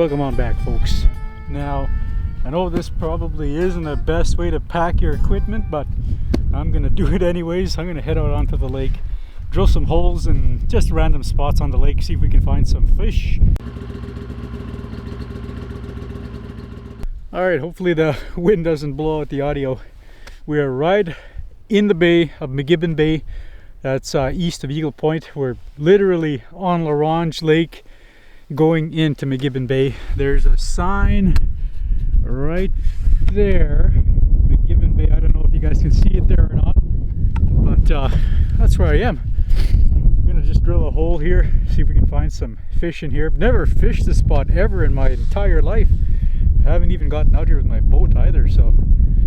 Welcome on back, folks. Now, I know this probably isn't the best way to pack your equipment, but I'm gonna do it anyways. I'm gonna head out onto the lake, drill some holes in just random spots on the lake, see if we can find some fish. Alright, hopefully the wind doesn't blow out the audio. We are right in the bay of McGibbon Bay. That's east of Eagle Point. We're literally on L'Orange Lake going into McGibbon Bay. There's a sign right there, McGibbon Bay. I don't know if you guys can see it there or not, but that's where I am. I'm gonna just drill a hole here, see if we can find some fish in here. I've never fished this spot ever in my entire life. I haven't even gotten out here with my boat either, so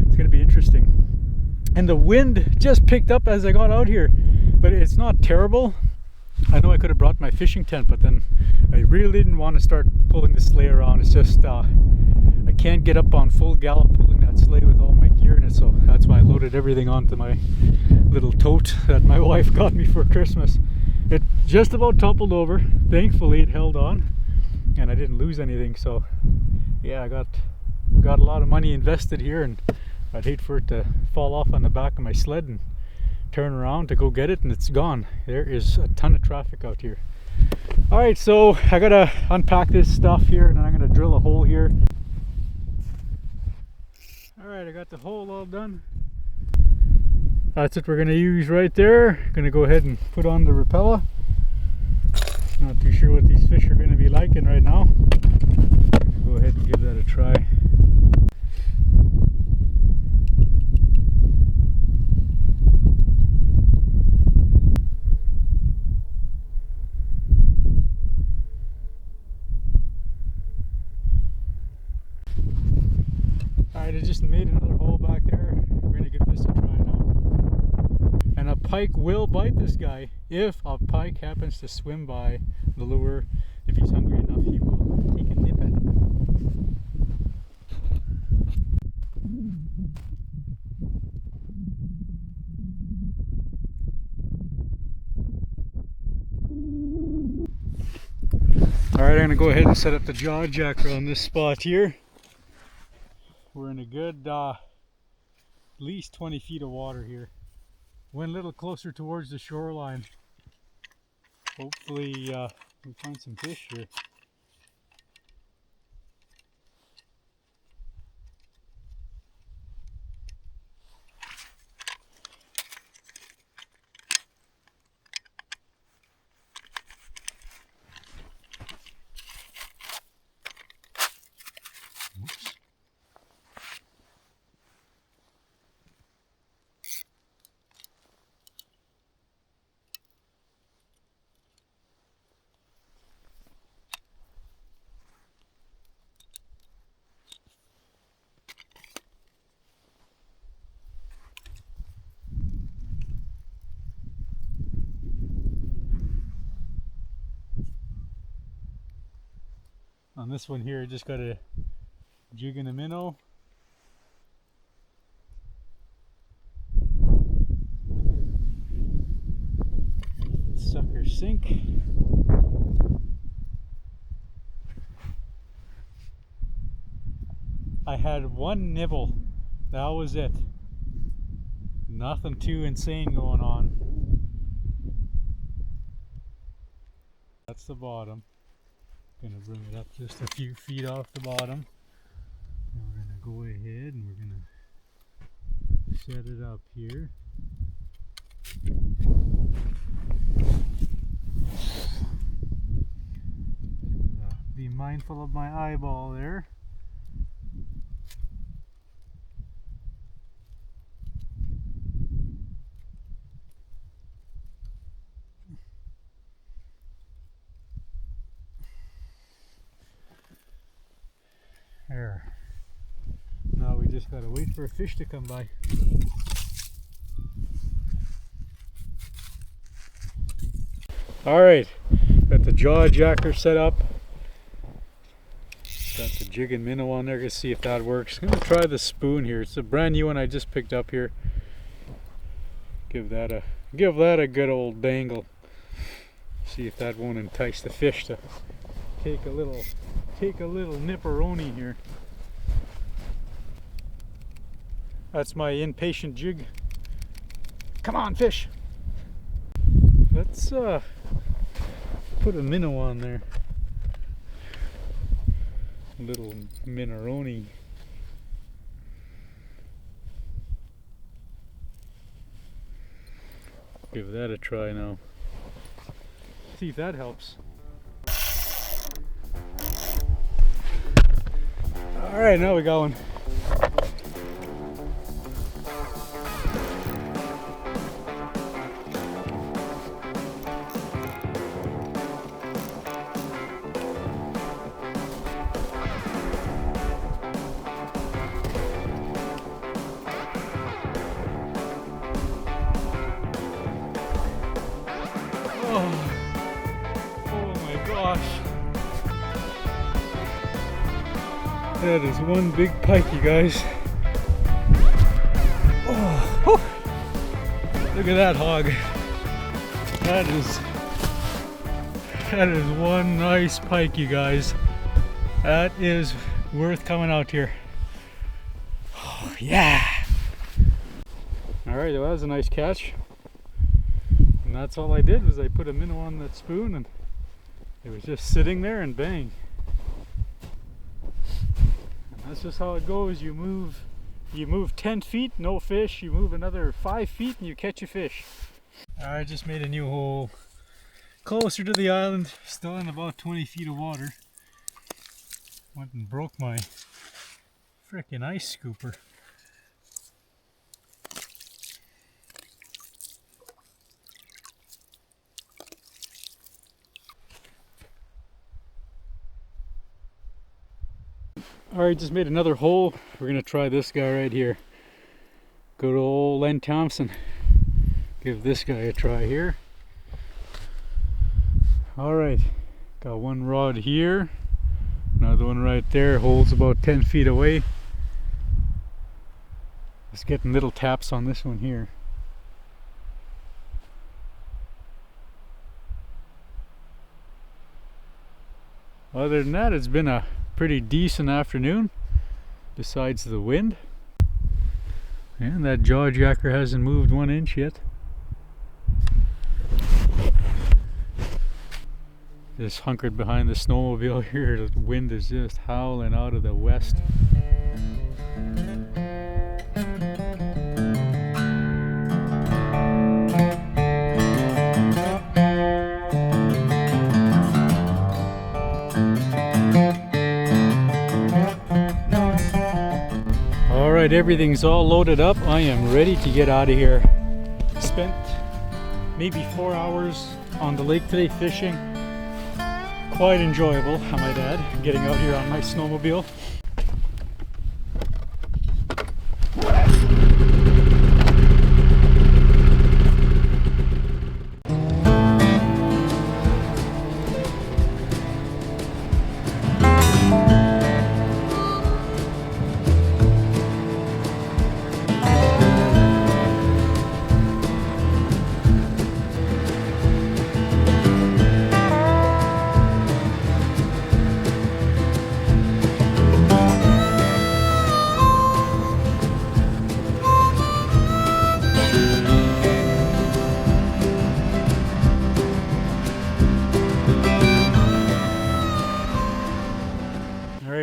it's gonna be interesting. And the wind just picked up as I got out here, but it's not terrible. I know I could have brought my fishing tent, but then I really didn't want to start pulling the sleigh around. It's just I can't get up on full gallop pulling that sleigh with all my gear in it, so that's why I loaded everything onto my little tote that my wife got me for Christmas. It just about toppled over. Thankfully it held on and I didn't lose anything, so yeah, I got a lot of money invested here, and I'd hate for it to fall off on the back of my sled and turn around to go get it and it's gone. There is a ton of traffic out here. Alright, so I gotta unpack this stuff here and then I'm gonna drill a hole here. Alright, I got the hole all done. That's what we're gonna use right there. Gonna go ahead and put on the Rapella. Not too sure what these fish are gonna be liking right now. Gonna go ahead and give that a try. Alright, I just made another hole back there. We're going to give this a try now. And a pike will bite this guy. If a pike happens to swim by the lure, if he's hungry enough, he will take a nip at it. Alright, I'm going to go ahead and set up the jaw jacker on this spot here. We're in a good at least 20 feet of water here. Went a little closer towards the shoreline. Hopefully we find some fish here. On this one here, I just got a jig and a minnow. Sucker sink. I had one nibble. That was it. Nothing too insane going on. That's the bottom. Gonna bring it up just a few feet off the bottom. Now we're gonna go ahead and we're gonna set it up here. Be mindful of my eyeball there. There. Now we just gotta wait for a fish to come by. Alright, got the jaw jacker set up. Got the jig and minnow on there. Let's see if that works. I'm gonna try the spoon here. It's a brand new one I just picked up here. Give that a good old dangle. See if that won't entice the fish to take a little take a little nipperoni here. That's my impatient jig. Come on, fish! Let's put a minnow on there. A little minneroni. Give that a try now. See if that helps. Alright, now we got one. That is one big pike, you guys. Oh, look at that hog. That is one nice pike, you guys. That is worth coming out here. Oh, yeah. All right, well, that was a nice catch. And that's all I did was I put a minnow on that spoon and it was just sitting there and bang. That's just how it goes. You move 10 feet, no fish. You move another 5 feet and you catch a fish. I just made a new hole closer to the island, still in about 20 feet of water. Went and broke my frickin' ice scooper. Alright, just made another hole. We're gonna try this guy right here. Go to old Len Thompson. Give this guy a try here. Alright, got one rod here. Another one right there, holds about 10 feet away. Just getting little taps on this one here. Other than that, it's been a pretty decent afternoon, besides the wind. And that jaw jacker hasn't moved 1 inch yet. Just hunkered behind the snowmobile here. The wind is just howling out of the west. Alright, everything's all loaded up. I am ready to get out of here. Spent maybe 4 hours on the lake today fishing. Quite enjoyable, I might add, getting out here on my snowmobile.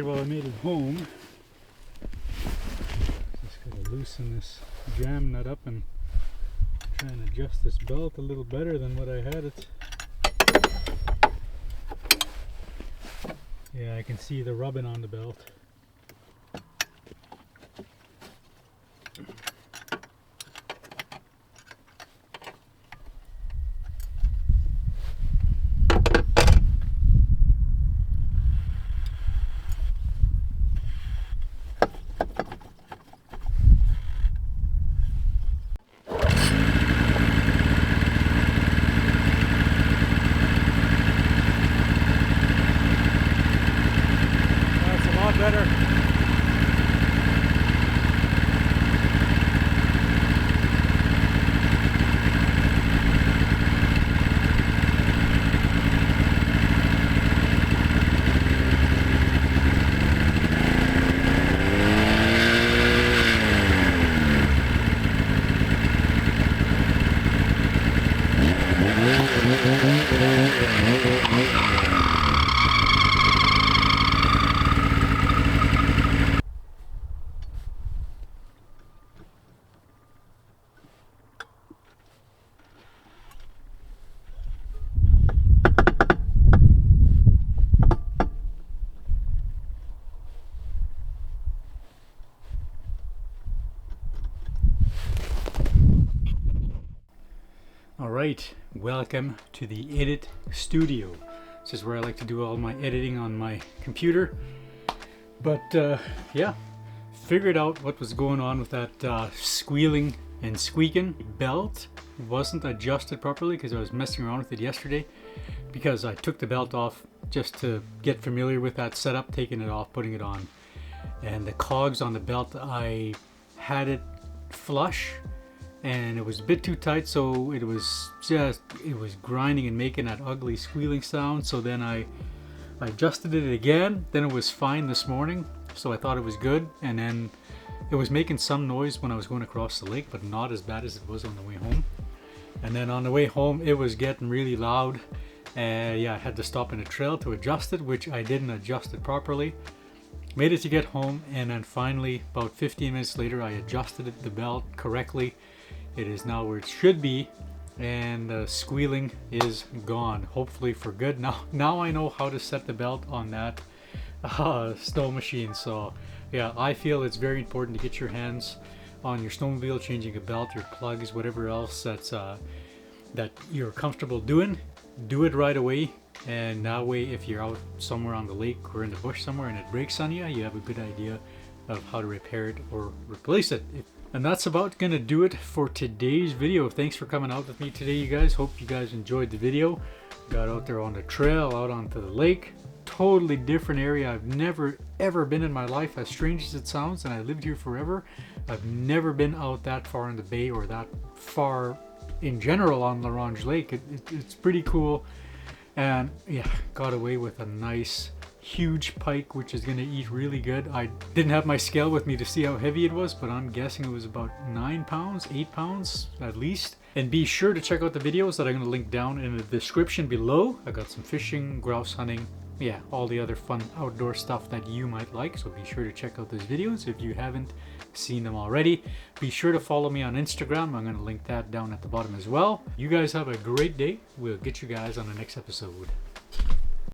Well, I made it home. Just gotta loosen this jam nut up and try and adjust this belt a little better than what I had it. Yeah, I can see the rubbing on the belt. All right, welcome to the edit studio. This is where I like to do all my editing on my computer. But yeah, figured out what was going on with that squealing and squeaking belt. It wasn't adjusted properly because I was messing around with it yesterday, because I took the belt off just to get familiar with that setup, taking it off, putting it on. And the cogs on the belt, I had it flush and it was a bit too tight, so it was grinding and making that ugly squealing sound. So then I adjusted it again, then it was fine this morning, so I thought it was good. And then it was making some noise when I was going across the lake, but not as bad as it was on the way home. And then on the way home it was getting really loud, and yeah, I had to stop in a trail to adjust it, which I didn't adjust it properly. Made it to get home, and then finally about 15 minutes later I adjusted the belt correctly. It is now where it should be, and the squealing is gone, hopefully for good. Now I know how to set the belt on that snow machine. So yeah, I feel it's very important to get your hands on your snowmobile, changing a belt, your plugs, whatever else that you're comfortable doing. Do it right away, and that way if you're out somewhere on the lake or in the bush somewhere and it breaks on you, you have a good idea of how to repair it or replace it. And that's about gonna do it for today's video. Thanks for coming out with me today, you guys. Hope you guys enjoyed the video. Got out there on the trail, out onto the lake. Totally different area. I've never ever been in my life, as strange as it sounds, and I lived here forever. I've never been out that far in the bay, or that far in general on Larange Lake. It's pretty cool. And yeah, got away with a nice huge pike, which is going to eat really good. I didn't have my scale with me to see how heavy it was, but I'm guessing it was about 9 pounds, 8 pounds at least. And be sure to check out the videos that I'm going to link down in the description below. I got some fishing, grouse hunting, yeah, all the other fun outdoor stuff that you might like. So be sure to check out those videos if you haven't seen them already. Be sure to follow me on Instagram. I'm going to link that down at the bottom as well. You guys have a great day. We'll get you guys on the next episode.